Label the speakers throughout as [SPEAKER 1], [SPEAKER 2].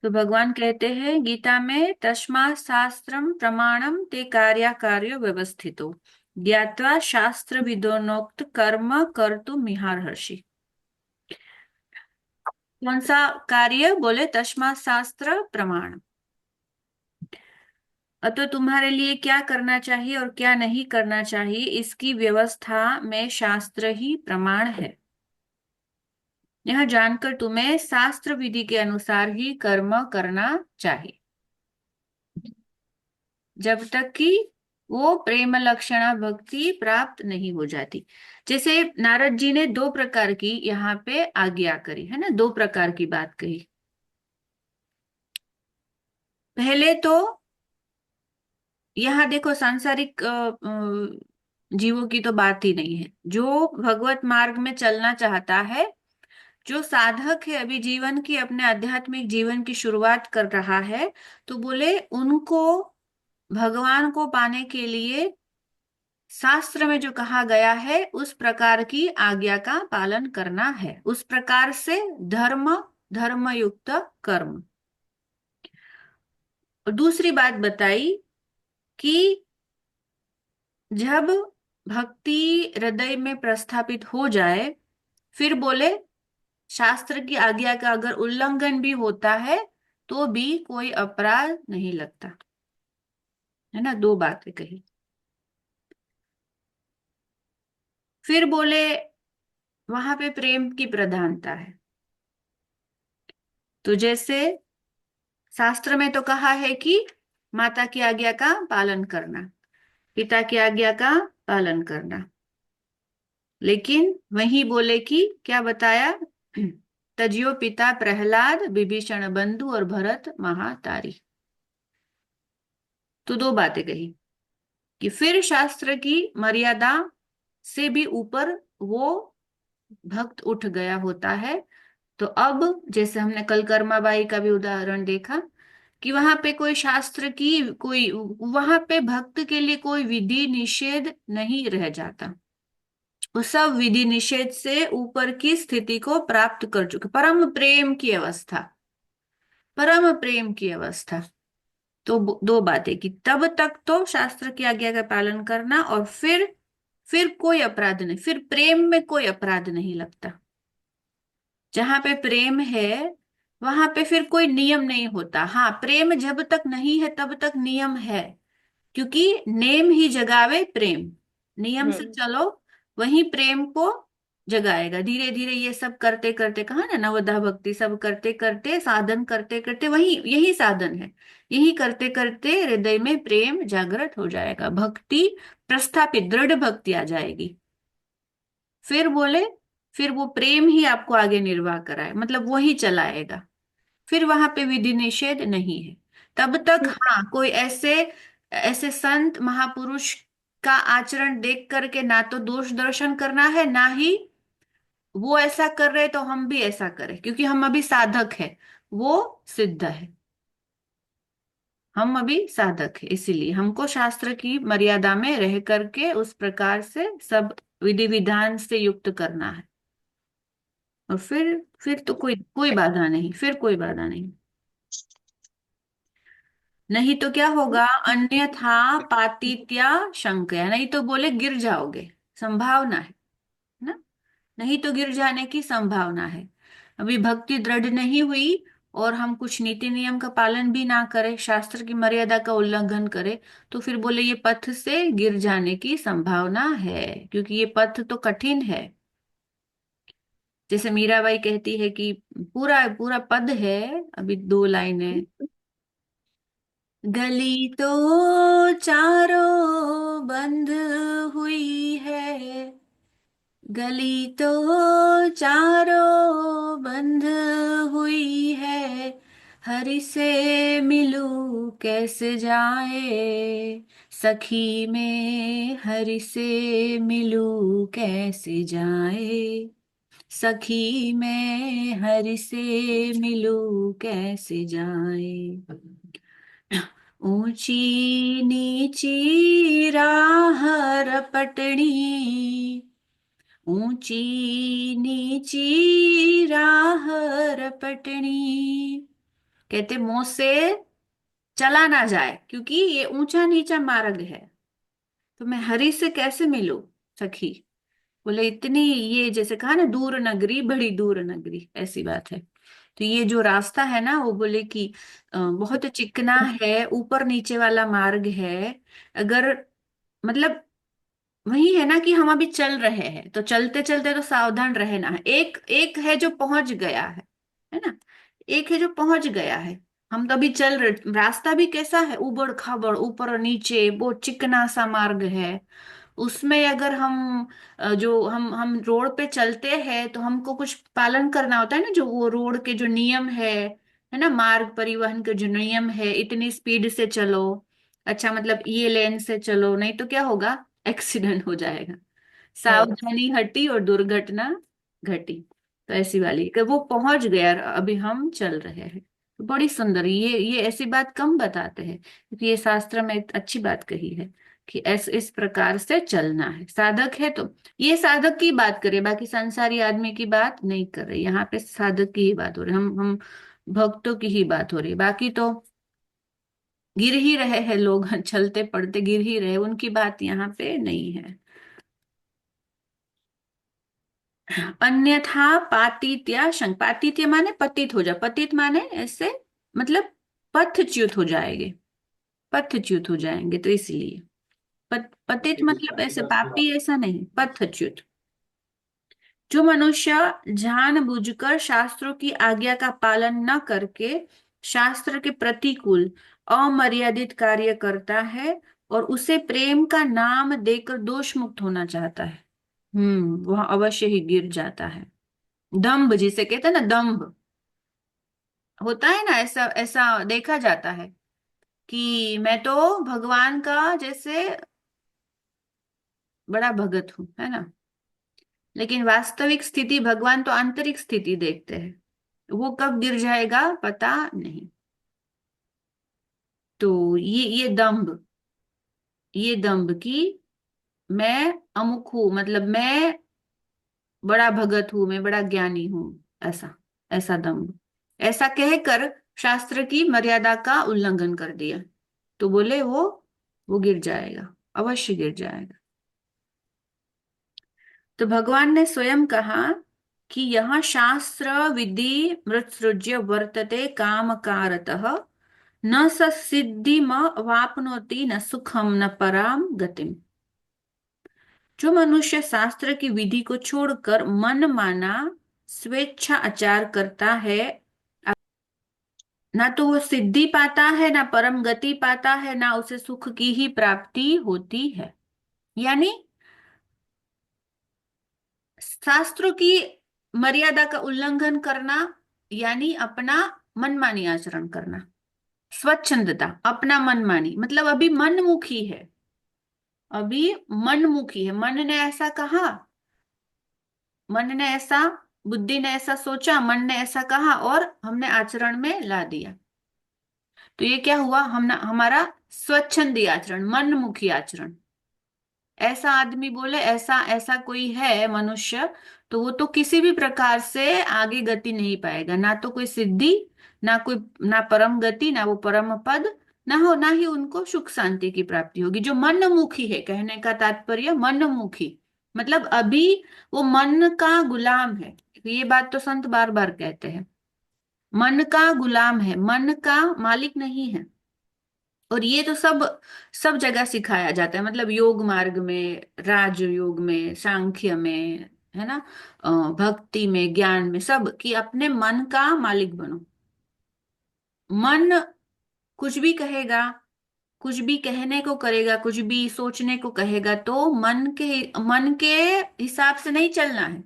[SPEAKER 1] तो भगवान कहते हैं गीता में, तस्मात् शास्त्रम प्रमाणम ते कार्याकार्यो व्यवस्थितो ज्ञात्वा शास्त्र विदोनोक्त कर्म कर्तुमिहार्हसि। कौन सा कार्य? बोले तस्मात् शास्त्र प्रमाण। अतः तुम्हारे लिए क्या करना चाहिए और क्या नहीं करना चाहिए, इसकी व्यवस्था में शास्त्र ही प्रमाण है। यह जानकर तुम्हें शास्त्र विधि के अनुसार ही कर्म करना चाहिए, जब तक कि वो प्रेम लक्षणा भक्ति प्राप्त नहीं हो जाती। जैसे नारद जी ने दो प्रकार की यहाँ पे आज्ञा करी है ना, दो प्रकार की बात कही। पहले तो यहाँ देखो, सांसारिक जीवों की तो बात ही नहीं है। जो भगवत मार्ग में चलना चाहता है, जो साधक है, अभी जीवन की, अपने आध्यात्मिक जीवन की शुरुआत कर रहा है, तो बोले उनको भगवान को पाने के लिए शास्त्र में जो कहा गया है उस प्रकार की आज्ञा का पालन करना है, उस प्रकार से धर्म, धर्मयुक्त कर्म। और दूसरी बात बताई कि जब भक्ति हृदय में प्रस्थापित हो जाए, फिर बोले शास्त्र की आज्ञा का अगर उल्लंघन भी होता है तो भी कोई अपराध नहीं लगता, है ना। दो बातें कही। फिर बोले वहां पे प्रेम की प्रधानता है। तो जैसे शास्त्र में तो कहा है कि माता की आज्ञा का पालन करना, पिता की आज्ञा का पालन करना, लेकिन वही बोले कि क्या बताया, तजियो पिता प्रहलाद विभीषण बंधु और भरत महातारी। तो दो बातें कही कि फिर शास्त्र की मर्यादा से भी ऊपर वो भक्त उठ गया होता है। तो अब जैसे हमने कल कर्माबाई का भी उदाहरण देखा कि वहां पे कोई शास्त्र की कोई, वहां पे भक्त के लिए कोई विधि निषेध नहीं रह जाता। वो सब विधि निषेध से ऊपर की स्थिति को प्राप्त कर चुके, परम प्रेम की अवस्था, परम प्रेम की अवस्था। तो दो बातें कि तब तक तो शास्त्र की आज्ञा का पालन करना, और फिर कोई अपराध नहीं, फिर प्रेम में कोई अपराध नहीं लगता। जहां पे प्रेम है वहां पे फिर कोई नियम नहीं होता। हाँ, प्रेम जब तक नहीं है तब तक नियम है, क्योंकि नेम ही जगावे प्रेम। नियम से
[SPEAKER 2] हम्म।
[SPEAKER 1] चलो, वही प्रेम को जगाएगा। धीरे धीरे ये सब करते करते, कहा ना, नवधा भक्ति सब करते करते, साधन करते करते, वही यही साधन है। यही करते करते हृदय में प्रेम जागृत हो जाएगा, भक्ति प्रस्थापित, दृढ़ भक्ति आ जाएगी। फिर बोले, फिर वो प्रेम ही आपको आगे निर्वाह कराए, मतलब वही चलाएगा। फिर वहां पे विधि निषेध नहीं है तब तक। हाँ, कोई ऐसे ऐसे संत महापुरुष का आचरण देख करके ना तो दोष दर्शन करना है, ना ही वो ऐसा कर रहे तो हम भी ऐसा करें, क्योंकि हम अभी साधक है, वो सिद्ध है। हम अभी साधक है, इसीलिए हमको शास्त्र की मर्यादा में रह करके उस प्रकार से सब विधि विधान से युक्त करना है। और फिर तो कोई कोई बाधा नहीं, फिर कोई बाधा नहीं। नहीं तो क्या होगा, अन्यथा पातित्या शंकया, नहीं तो बोले गिर जाओगे, संभावना है ना। नहीं तो गिर जाने की संभावना है। अभी भक्ति दृढ़ नहीं हुई और हम कुछ नीति नियम का पालन भी ना करें, शास्त्र की मर्यादा का उल्लंघन करें, तो फिर बोले ये पथ से गिर जाने की संभावना है, क्योंकि ये पथ तो कठिन है। जैसे मीराबाई कहती है कि पूरा पूरा पद है, अभी दो लाइनें। गली तो चारों बंद हुई है, गली तो चारों बंद हुई है, हरि से मिलूं कैसे जाए, सखी में हरि से मिलूं कैसे जाए, सखी में हरि से मिलूं कैसे जाए। ऊंची नीची राह रपटनी, ऊंची नीची राह रपटनी, कहते मुंह से चला ना जाए, क्योंकि ये ऊंचा नीचा मार्ग है, तो मैं हरि से कैसे मिलूं सखी। बोले इतनी, ये जैसे कहा ना, दूर नगरी, बड़ी दूर नगरी, ऐसी बात है। तो ये जो रास्ता है ना, वो बोले कि बहुत चिकना है, ऊपर नीचे वाला मार्ग है। अगर मतलब वही है ना कि हम अभी चल रहे हैं, तो चलते चलते तो सावधान रहना है। एक एक है जो पहुंच गया है ना, एक है जो पहुंच गया है। हम तो अभी चल रहे, रास्ता भी कैसा है, उबड़ खाबड़, ऊपर और नीचे, बहुत चिकना सा मार्ग है। उसमें अगर हम जो हम रोड पे चलते हैं, तो हमको कुछ पालन करना होता है ना, जो वो रोड के जो नियम है ना, मार्ग परिवहन के जो नियम है, इतनी स्पीड से चलो, अच्छा मतलब ये लेन से चलो, नहीं तो क्या होगा, एक्सीडेंट हो जाएगा।
[SPEAKER 2] हाँ।
[SPEAKER 1] सावधानी हटी और दुर्घटना घटी। तो ऐसी वाली कि वो पहुंच गया और अभी हम चल रहे हैं। तो बड़ी सुंदर, ये ऐसी बात कम बताते हैं, क्योंकि ये शास्त्र में एक अच्छी बात कही है कि ऐसे इस प्रकार से चलना है। साधक है तो, ये साधक की बात करें, बाकी संसारी आदमी की बात नहीं कर रहे, यहाँ पे साधक की ही बात हो रही, हम भक्तों की ही बात हो रही, बाकी तो गिर ही रहे हैं लोग, चलते पड़ते गिर ही रहे, उनकी बात यहाँ पे नहीं है। अन्यथा पातित्या शंक, पातित्य माने पतित हो जा, पतित माने ऐसे मतलब पथच्युत हो जाएंगे, पथच्युत हो जाएंगे, तो इसलिए पतित मतलब ऐसे पापी, ऐसा नहीं, पथच्युत। जो मनुष्य जानबूझकर शास्त्रों की आज्ञा का पालन न करके शास्त्र के प्रतिकूल अमर्यादित कार्य करता है और उसे प्रेम का नाम देकर दोष मुक्त होना चाहता है, वह अवश्य ही गिर जाता है। दंभ जिसे कहते हैं ना, दंभ होता है ना, ऐसा ऐसा देखा जाता है कि मैं तो भगवान का जैसे बड़ा भगत हूं, है ना, लेकिन वास्तविक स्थिति, भगवान तो आंतरिक स्थिति देखते हैं, वो कब गिर जाएगा पता नहीं। तो ये दंभ, ये दंभ की मैं अमुक हूं, मतलब मैं बड़ा भगत हूं, मैं बड़ा ज्ञानी हूं, ऐसा, ऐसा दंभ, ऐसा कहकर शास्त्र की मर्यादा का उल्लंघन कर दिया, तो बोले वो गिर जाएगा, अवश्य गिर जाएगा। तो भगवान ने स्वयं कहा कि यह शास्त्र विधि मृत्सृज्य वर्तते काम कारतः, न स सिद्धिम वाप्नोति न सुखम न पराम गतिम। जो मनुष्य शास्त्र की विधि को छोड़कर मन माना स्वेच्छा आचार करता है, ना तो वो सिद्धि पाता है, ना परम गति पाता है, ना उसे सुख की ही प्राप्ति होती है। यानी शास्त्रों की मर्यादा का उल्लंघन करना, यानी अपना मनमानी आचरण करना, स्वच्छंदता, अपना मनमानी मतलब अभी मनमुखी है, अभी मनमुखी है, मन ने ऐसा कहा, मन ने ऐसा, बुद्धि ने ऐसा सोचा, मन ने ऐसा कहा और हमने आचरण में ला दिया। तो ये क्या हुआ, हम हमारा स्वच्छंदी आचरण, मनमुखी आचरण। ऐसा आदमी बोले, ऐसा ऐसा कोई है मनुष्य, तो वो तो किसी भी प्रकार से आगे गति नहीं पाएगा, ना तो कोई सिद्धि, ना कोई, ना परम गति, ना वो परम पद, ना ही उनको सुख शांति की प्राप्ति होगी। जो मनमुखी है, कहने का तात्पर्य मनमुखी मतलब अभी वो मन का गुलाम है। ये बात तो संत बार बार कहते हैं, मन का गुलाम है, मन का मालिक नहीं है। और ये तो सब सब जगह सिखाया जाता है, मतलब योग मार्ग में, राज योग में, सांख्य में, है ना, भक्ति में, ज्ञान में, सब कि अपने मन का मालिक बनो। मन कुछ भी कहेगा, कुछ भी कहने को करेगा, कुछ भी सोचने को कहेगा, तो मन के हिसाब से नहीं चलना है।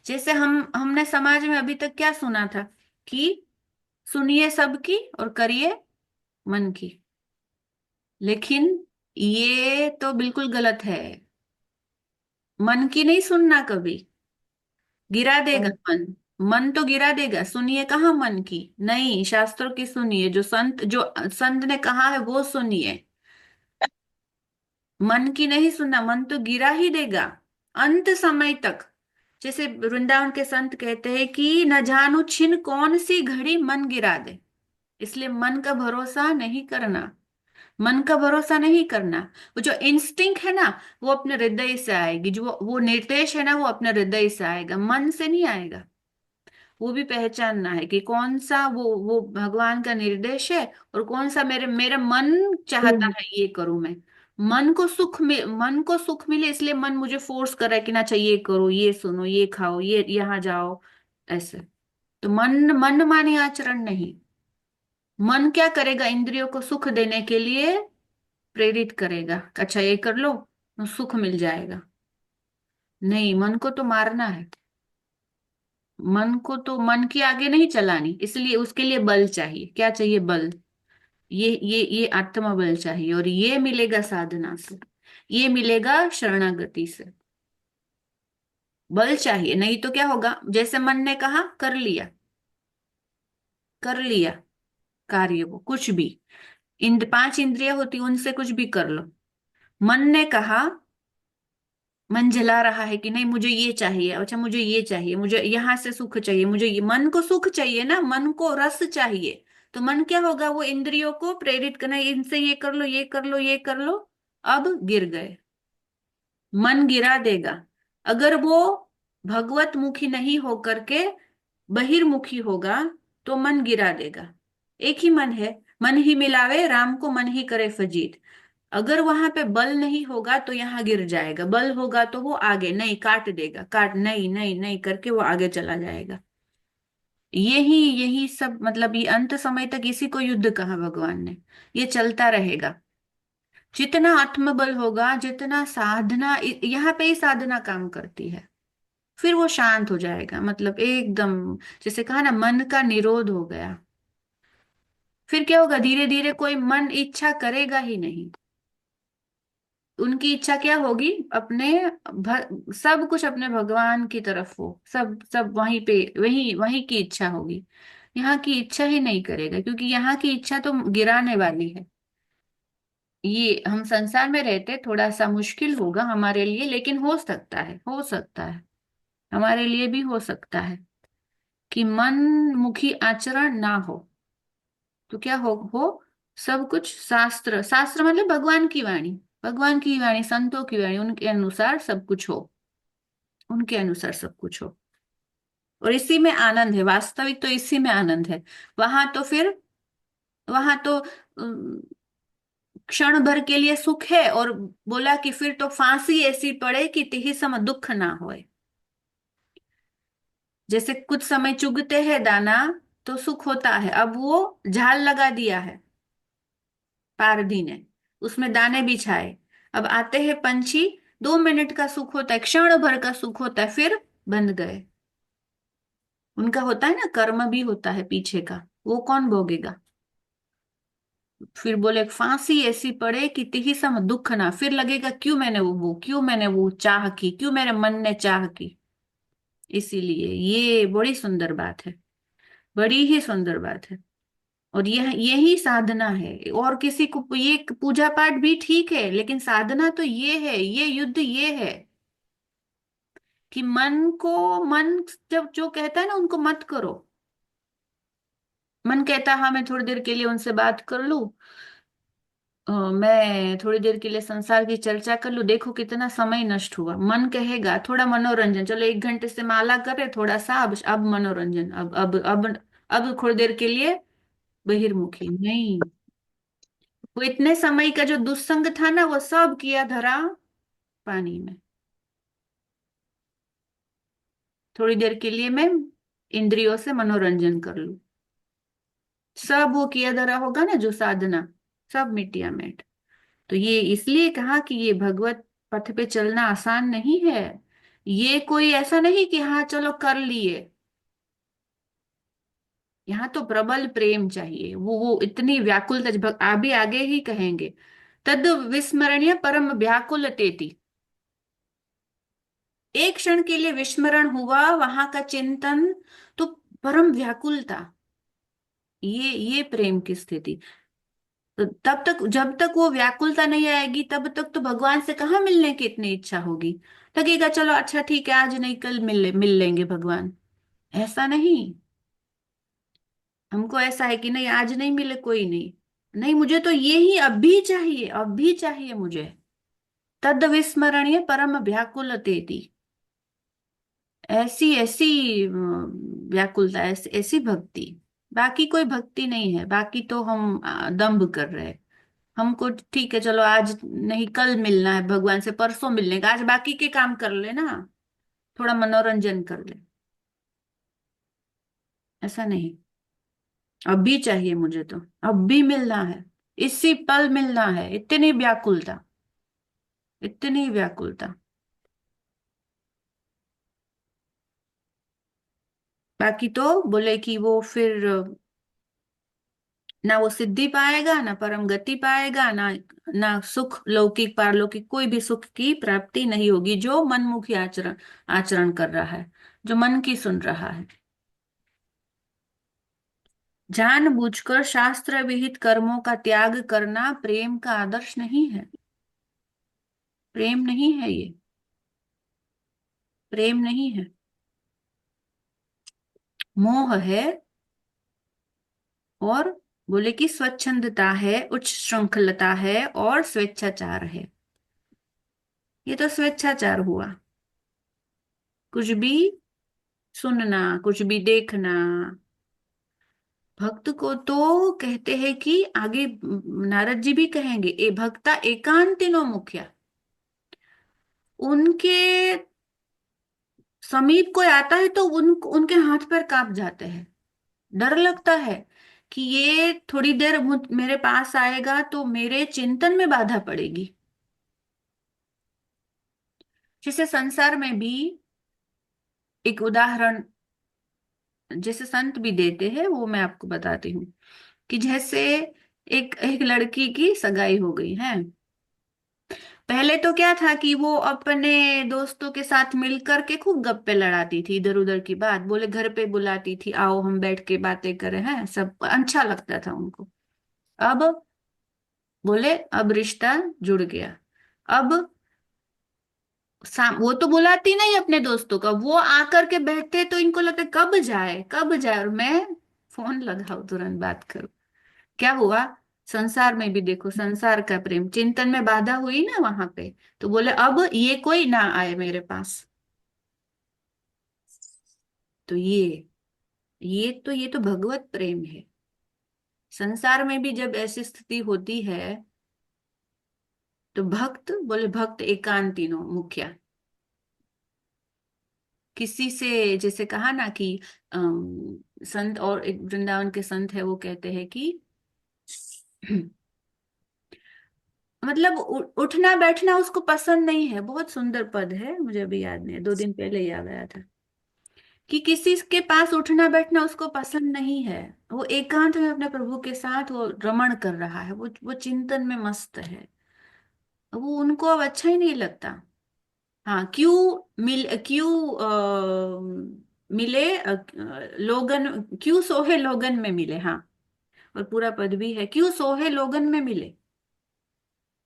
[SPEAKER 1] जैसे हमने समाज में अभी तक क्या सुना था कि सुनिए सबकी और करिए मन की, लेकिन ये तो बिल्कुल गलत है। मन की नहीं सुनना कभी, गिरा देगा
[SPEAKER 2] हाँ।
[SPEAKER 1] मन, मन तो गिरा देगा। सुनिए कहाँ मन की, नहीं, शास्त्रों की सुनिए, जो संत ने कहा है वो सुनिए, मन की नहीं सुनना, मन तो गिरा ही देगा अंत समय तक। जैसे वृंदावन के संत कहते हैं कि न जानू छिन कौन सी घड़ी मन गिरा दे, इसलिए मन का भरोसा नहीं करना। मन का भरोसा नहीं करना। वो जो इंस्टिंक्ट है ना, वो अपने हृदय से आएगी, जो वो निर्देश है ना, वो अपने हृदय से आएगा, मन से नहीं आएगा। वो भी पहचानना है कि कौन सा वो भगवान का निर्देश है, और कौन सा मेरे मेरा मन चाहता
[SPEAKER 2] हम्म।
[SPEAKER 1] है ये करूं मैं। मन को सुख मिले, इसलिए मन मुझे फोर्स कर रहा है कि ना, चाहिए करो, ये सुनो, ये खाओ, ये यहाँ जाओ, ऐसे। तो मन मन मानी आचरण नहीं। मन क्या करेगा? इंद्रियों को सुख देने के लिए प्रेरित करेगा, अच्छा ये कर लो तो सुख मिल जाएगा। नहीं, मन को तो मारना है। मन को तो मन के आगे नहीं चलानी, इसलिए उसके लिए बल चाहिए। क्या चाहिए? बल। ये आत्मबल चाहिए, और ये मिलेगा साधना से, ये मिलेगा शरणागति से। बल चाहिए, नहीं तो क्या होगा? जैसे मन ने कहा, कर लिया, कर लिया कार्य, वो कुछ भी। पांच इंद्रियां होती, उनसे कुछ भी कर लो। मन ने कहा, मन जला रहा है कि नहीं, मुझे ये चाहिए, अच्छा मुझे ये चाहिए, मुझे यहां से सुख चाहिए, मुझे ये, मन को सुख चाहिए ना, मन को रस चाहिए। तो मन क्या होगा? वो इंद्रियों को प्रेरित करना, इनसे ये कर लो, ये कर लो, ये कर लो। अब गिर गए, मन गिरा देगा। अगर वो भगवत मुखी नहीं हो करके बहिर्मुखी होगा, तो मन गिरा देगा। एक ही मन है, मन ही मिलावे राम को, मन ही करे फजीत। अगर वहां पे बल नहीं होगा तो यहाँ गिर जाएगा, बल होगा तो वो आगे नहीं, काट देगा, काट, नहीं नहीं नहीं करके वो आगे चला जाएगा। यही यही सब मतलब, ये अंत समय तक इसी को युद्ध कहा भगवान ने। ये चलता रहेगा। जितना आत्मबल होगा, जितना साधना, यहाँ पे ही साधना काम करती है। फिर वो शांत हो जाएगा, मतलब एकदम, जैसे कहा ना, मन का निरोध हो गया। फिर क्या होगा? धीरे धीरे कोई मन इच्छा करेगा ही नहीं। उनकी इच्छा क्या होगी? अपने सब कुछ अपने भगवान की तरफ हो, सब सब वहीं पे, वही वहीं की इच्छा होगी। यहाँ की इच्छा ही नहीं करेगा, क्योंकि यहाँ की इच्छा तो गिराने वाली है। ये हम संसार में रहते, थोड़ा सा मुश्किल होगा हमारे लिए, लेकिन हो सकता है, हो सकता है, हमारे लिए भी हो सकता है कि मन मुखी आचरण ना हो। तो क्या हो सब कुछ शास्त्र, शास्त्र मतलब भगवान की वाणी, भगवान की वाणी, संतों की वाणी, उनके अनुसार सब कुछ हो, उनके अनुसार सब कुछ हो। और इसी में आनंद है, वास्तविक तो इसी में आनंद है। वहां तो फिर, वहां तो क्षण भर के लिए सुख है, और बोला कि फिर तो फांसी ऐसी पड़े कि तिहि सम दुख ना होए। जैसे कुछ समय चुगते हैं दाना, तो सुख होता है, अब वो झाल लगा दिया है पारधी ने, उसमें दाने बिछाए। अब आते हैं पंछी, 2 मिनट का सुख होता है, क्षण भर का सुख होता है, फिर बंद गए। उनका होता है ना, कर्म भी होता है पीछे का, वो कौन भोगेगा? फिर बोले फांसी ऐसी पड़े कि तिहि सम दुख ना, फिर लगेगा क्यों मैंने क्यों मैंने वो चाह की, क्यों मेरे मन ने चाह की। इसीलिए ये बड़ी सुंदर बात है, बड़ी ही सुंदर बात है। और यह यही साधना है। और किसी को ये पूजा पाठ भी ठीक है, लेकिन साधना तो ये है, ये युद्ध ये है कि मन को, मन जब जो कहता है ना, उनको मत करो। मन कहता है हाँ, मैं थोड़ी देर के लिए उनसे बात कर लूं, मैं थोड़ी देर के लिए संसार की चर्चा कर लूं, देखो कितना समय नष्ट हुआ। मन कहेगा थोड़ा मनोरंजन, चलो 1 घंटे से माला करे थोड़ा सा, अब मनोरंजन, अब थोड़ी देर के लिए बहिर्मुखी नहीं। वो इतने समय का जो दुस्संग था ना, वो सब किया धरा पानी में। थोड़ी देर के लिए मैं इंद्रियों से मनोरंजन कर लूं, सब वो किया धरा होगा ना जो साधना, सब मिटिया मिट। तो ये इसलिए कहा कि ये भगवत पथ पे चलना आसान नहीं है। ये कोई ऐसा नहीं कि हाँ चलो कर लिए। यहाँ तो प्रबल प्रेम चाहिए, वो इतनी व्याकुलता, आगे आगे ही कहेंगे, तद विस्मरणीय परम व्याकुल तेति। एक क्षण के लिए विस्मरण हुआ वहां का चिंतन, तो परम व्याकुलता, ये प्रेम की स्थिति। तो तब तक, जब तक वो व्याकुलता नहीं आएगी, तब तक तो भगवान से कहाँ मिलने की इतनी इच्छा होगी। लगेगा चलो अच्छा ठीक है, आज नहीं कल मिल लेंगे भगवान। ऐसा नहीं। हमको ऐसा है कि नहीं, आज नहीं मिले कोई नहीं, नहीं मुझे तो ये ही अभी चाहिए, अभी चाहिए मुझे। तद विस्मरणीय परम व्याकुल तेती। ऐसी ऐसी व्याकुलता, ऐसी ऐसी भक्ति। बाकी कोई भक्ति नहीं है, बाकी तो हम दंभ कर रहे हैं। हमको ठीक है, चलो आज नहीं कल मिलना है भगवान से, परसों मिलने का, आज बाकी के काम कर ले ना, थोड़ा मनोरंजन कर ले। ऐसा नहीं, अभी चाहिए मुझे तो, अभी मिलना है, इसी पल मिलना है, इतनी व्याकुलता, इतनी व्याकुलता। बाकी तो बोले कि वो फिर ना वो सिद्धि पाएगा, ना परम गति पाएगा, ना ना सुख लौकिक पारलौकिक कोई भी सुख की प्राप्ति नहीं होगी, जो मनमुखी आचरण आचरण कर रहा है, जो मन की सुन रहा है। जानबूझकर शास्त्र विहित कर्मों का त्याग करना प्रेम का आदर्श नहीं है। प्रेम नहीं है ये, प्रेम नहीं है, मोह है। और बोले कि स्वच्छंदता है, उच्च श्रृंखलता है और स्वेच्छाचार है। ये तो स्वेच्छाचार हुआ, कुछ भी सुनना, कुछ भी देखना। भक्त को तो कहते हैं कि आगे नारद जी भी कहेंगे, ए भक्ता एकांतिनो मुख्या। उनके समीप कोई आता है तो उनके हाथ पैर कांप जाते हैं, डर लगता है कि ये थोड़ी देर मेरे पास आएगा तो मेरे चिंतन में बाधा पड़ेगी। जैसे संसार में भी एक उदाहरण, जैसे संत भी देते हैं, वो मैं आपको बताती हूँ। कि जैसे एक एक लड़की की सगाई हो गई है। पहले तो क्या था कि वो अपने दोस्तों के साथ मिलकर के खूब गप्पे लड़ाती थी, इधर उधर की बात, बोले घर पे बुलाती थी, आओ हम बैठ के बातें करें, हैं सब अच्छा लगता था उनको। अब बोले अब रिश्ता जुड़ गया। अब वो तो बुलाती नहीं अपने दोस्तों का, वो आकर के बैठते तो इनको लगता है कब जाए कब जाए, और मैं फोन लगाओ तुरंत बात करूं। क्या हुआ? संसार में भी देखो, संसार का प्रेम चिंतन में बाधा हुई ना वहां पे, तो बोले अब ये कोई ना आए मेरे पास। तो ये तो भगवत प्रेम है। संसार में भी जब ऐसी स्थिति होती है, तो भक्त बोले भक्त एकांतिनो मुखिया। किसी से जैसे कहा ना कि संत, और एक वृंदावन के संत है, वो कहते हैं कि मतलब उठना बैठना उसको पसंद नहीं है। बहुत सुंदर पद है, मुझे अभी याद नहीं है, 2 दिन पहले ही आ गया था। कि किसी के पास उठना बैठना उसको पसंद नहीं है। वो एकांत में अपने प्रभु के साथ वो रमण कर रहा है, वो चिंतन में मस्त है। वो उनको अब अच्छा ही नहीं लगता। हाँ, क्यों मिले लोगन, क्यों सोहे लोगन में मिले, हाँ। और पूरा पद भी है, क्यों सोहे लोगन में मिले।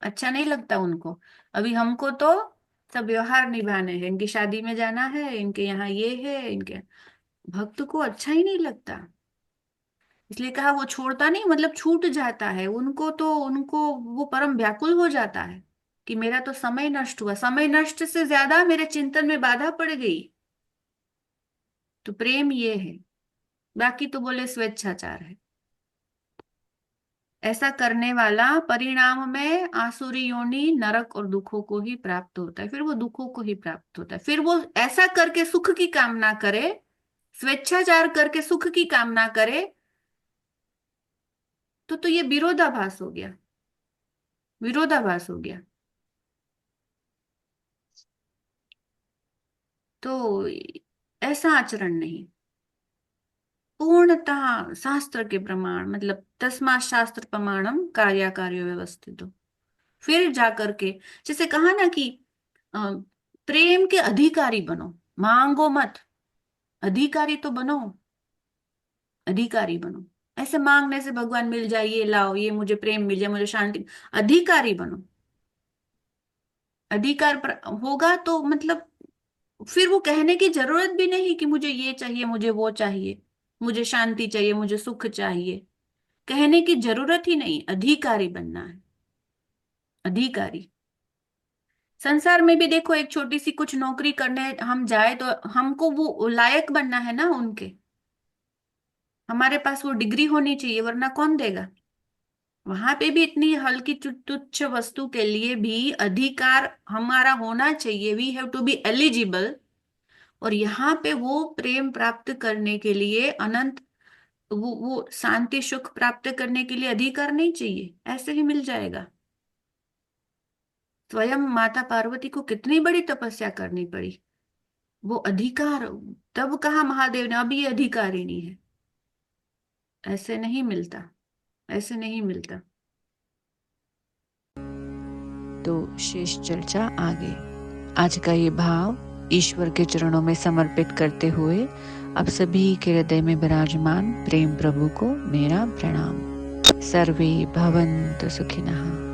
[SPEAKER 1] अच्छा नहीं लगता उनको। अभी हमको तो सब व्यवहार निभाने हैं, इनकी शादी में जाना है, इनके यहाँ ये है, इनके भक्त को अच्छा ही नहीं लगता। इसलिए कहा वो छोड़ता नहीं, मतलब छूट जाता है उनको, तो उनको वो परम व्याकुल हो जाता है कि मेरा तो समय नष्ट हुआ, समय नष्ट से ज्यादा मेरे चिंतन में बाधा पड़ गई। तो प्रेम ये है। बाकी तो बोले स्वेच्छाचार है। ऐसा करने वाला परिणाम में आसुरी योनि, नरक और दुखों को ही प्राप्त होता है, फिर वो दुखों को ही प्राप्त होता है। फिर वो ऐसा करके सुख की कामना करे, स्वेच्छाचार करके सुख की कामना करे, तो ये विरोधाभास हो गया, विरोधाभास हो गया। तो ऐसा आचरण नहीं। पूर्णतः शास्त्र के प्रमाण, मतलब तस्मा शास्त्र प्रमाणम कार्य व्यवस्थित, फिर जाकर के जैसे कहा ना कि अ, प्रेम के अधिकारी बनो, मांगो मत, अधिकारी तो बनो, अधिकारी बनो। ऐसे मांगने से भगवान मिल जाए, ये लाओ, ये मुझे प्रेम मिल जाए, मुझे शांति। अधिकारी बनो। होगा तो मतलब फिर वो कहने की जरूरत भी नहीं कि मुझे ये चाहिए, मुझे वो चाहिए। मुझे शांति चाहिए, मुझे सुख चाहिए। कहने की जरूरत ही नहीं, अधिकारी बनना है, अधिकारी। संसार में भी देखो, एक छोटी सी कुछ नौकरी करने हम जाए तो हमको वो लायक बनना है ना उनके, हमारे पास वो डिग्री होनी चाहिए, वरना कौन देगा। वहां पे भी इतनी हल्की तुच्छ वस्तु के लिए भी अधिकार हमारा होना चाहिए, we have to be eligible. और यहाँ पे वो प्रेम प्राप्त करने के लिए अनंत, वो शांति सुख प्राप्त करने के लिए अधिकार नहीं चाहिए, ऐसे ही मिल जाएगा। स्वयं माता पार्वती को कितनी बड़ी तपस्या करनी पड़ी, वो अधिकार, तब कहा महादेव ने अब ये अधिकार ही नहीं है। ऐसे नहीं मिलता, ऐसे नहीं मिलता।
[SPEAKER 2] तो शेष चर्चा आगे। आज का ये भाव ईश्वर के चरणों में समर्पित करते हुए अब सभी के हृदय में विराजमान प्रेम प्रभु को मेरा प्रणाम। सर्वे भवन्तु सुखिनः।